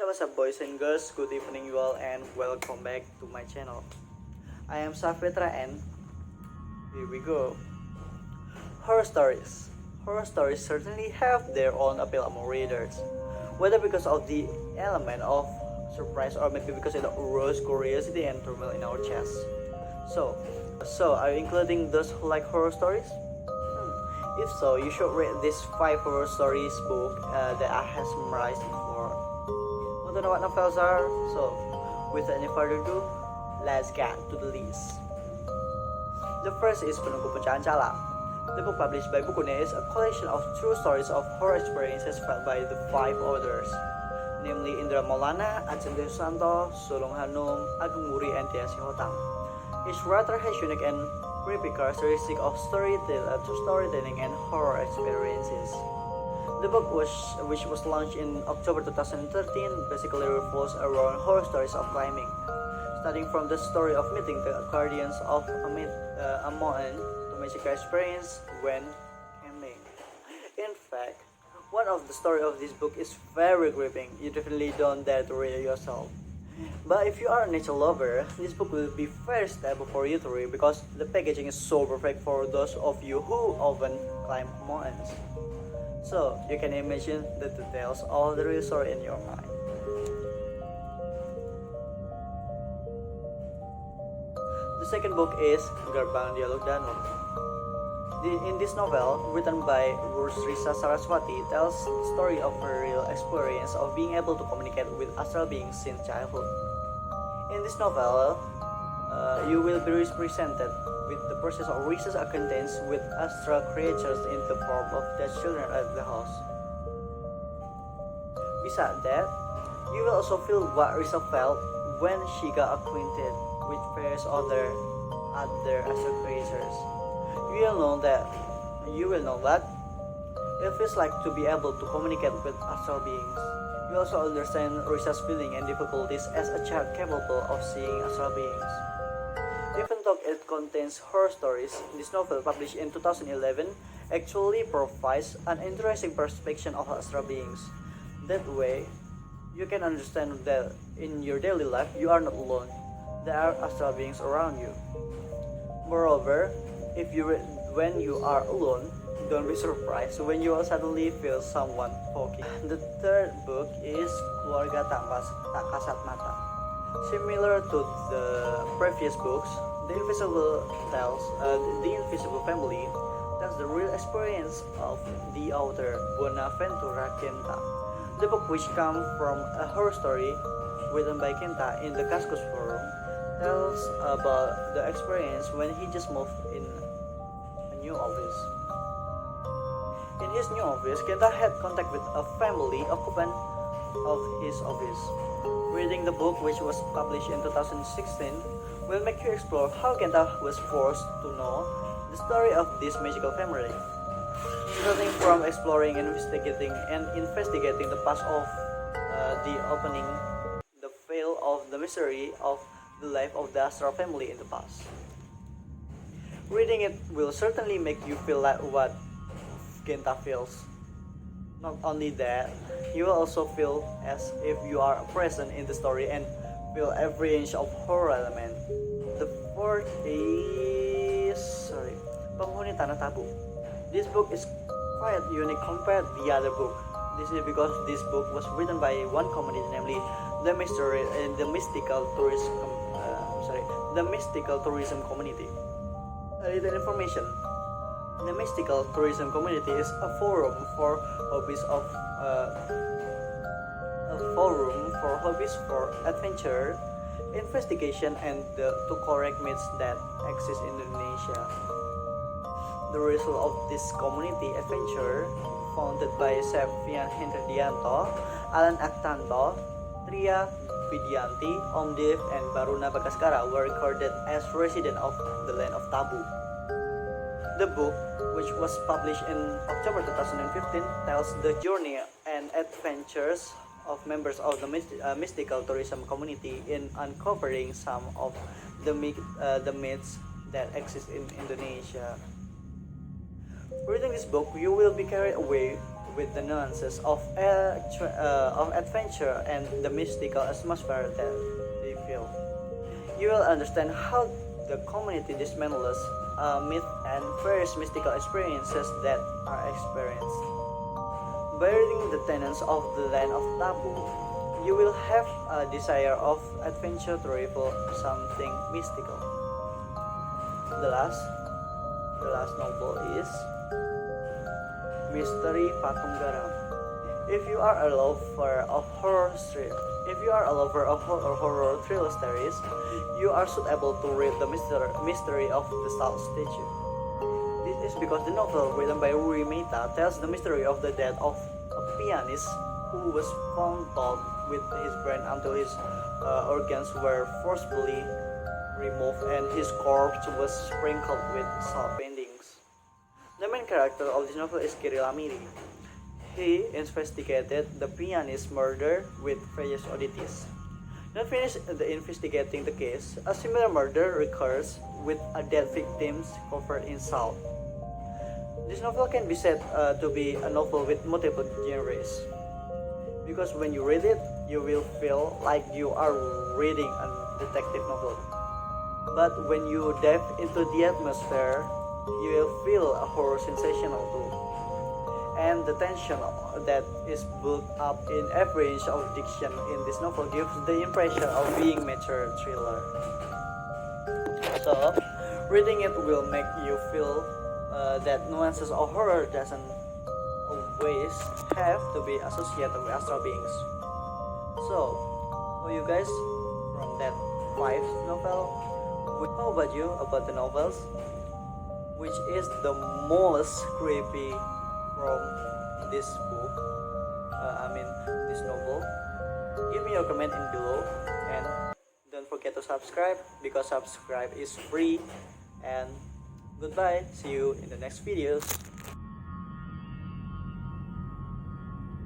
What's up, boys and girls? Good evening you all, and welcome back to my channel. I am Safetra, and here we go. Horror stories. Horror stories certainly have their own appeal among readers, whether because of the element of surprise or maybe because it aroused curiosity and turmoil in our chest. So are you including those who like horror stories? If so, you should read this 5 horror stories book that I have summarized before. Want to know what novels are? So, without any further ado, let's get to the list. The first is Penunggu Pecahan Cala. The book published by Bukune is a collection of true stories of horror experiences felt by the 5 authors, namely Indra Maulana, Aceh Susanto, Sulung Hanum, Agung Muri, and Tia Sihotang. Each writer has unique and creepy characteristic of storytelling and horror experiences. The book, which was launched in October 2013, basically revolves around horror stories of climbing, starting from the story of meeting the guardians of a mountain to magical experience when camping. In fact, one of the story of this book is very gripping. You definitely don't dare to read it yourself. But if you are a nature lover, this book will be very stable for you to read because the packaging is so perfect for those of you who often climb mountains. So you can imagine the details of the real story in your mind. The second book is Gajah Dialog. In this novel, written by Risa Saraswati, tells the story of her real experience of being able to communicate with astral beings since childhood. In this novel, you will be presented with the process of Risa's acquaintance with astral creatures in the form of the children at the house. Besides that, you will also feel what Risa felt when she got acquainted with various other astral creatures. You will know that it feels like to be able to communicate with astral beings. You also understand Risa's feeling and difficulties as a child capable of seeing astral beings. Even though it contains horror stories, this novel, published in 2011, actually provides an interesting perspective of astral beings. That way, you can understand that in your daily life you are not alone. There are astral beings around you. Moreover, when you are alone, don't be surprised when you suddenly feel someone poking. The third book is Keluarga Tak Kasat Mata. Similar to the previous books, The Invisible Family tells the real experience of the author Bonaventura Kenta. The book, which comes from a horror story written by Kenta in the Kaskus forum, tells about the experience when he just moved in a new office. In his new office, Kenta had contact with a family occupant of his office. Reading the book, which was published in 2016, will make you explore how Kenta was forced to know the story of this magical family. Starting from exploring and investigating the past of the opening, the veil of the mystery of the life of the astral family in the past. Reading it will certainly make you feel like what Kenta feels. Not only that, you will also feel as if you are present in the story and feel every inch of horror element. The fourth is Penghuni Tanah Tabu. This book is quite unique compared to the other book. This is because this book was written by one community, namely the mystical tourism community. A little information. The mystical tourism community is a forum for hobbies for adventure, investigation, and to correct myths that exist in Indonesia. The result of this community adventure, founded by Septian Hendradianto, Alan Aktanto, Tria Vidyanti, Om Dev, and Baruna Bagaskara, were recorded as residents of the land of Tabu. The book, which was published in October 2015, tells the journey and adventures of members of the mystical tourism community in uncovering some of the myths that exist in Indonesia. Reading this book, you will be carried away with the nuances of adventure and the mystical atmosphere that they feel. You will understand how the community dismantles myth and various mystical experiences that are experienced. By reading the tenets of the land of taboo, you will have a desire of adventure to reveal something mystical. The last novel is Misteri Patung Garam. If you are a lover of horror thriller stories, you are suitable to read the mystery of the Salt Statue. This is because the novel written by Permata tells the mystery of the death of a pianist who was found dead with his brain until his organs were forcibly removed and his corpse was sprinkled with salt paintings. The main character of this novel is Kiri Lamiri. He investigated the pianist's murder with various oddities. Not finished investigating the case, a similar murder recurs with a dead victim covered in salt. This novel can be said to be a novel with multiple genres, because when you read it, you will feel like you are reading a detective novel. But when you dive into the atmosphere, you will feel a horror sensational too. And the tension that is built up in every inch of diction in this novel gives the impression of being mature thriller. So, reading it will make you feel that nuances of horror doesn't always have to be associated with astral beings. So, for you guys, from that 5 novel, how about you about the novels? Which is the most creepy from this book? This novel. Give me your comment in below and don't forget to subscribe because subscribe is free. And goodbye. See you in the next videos.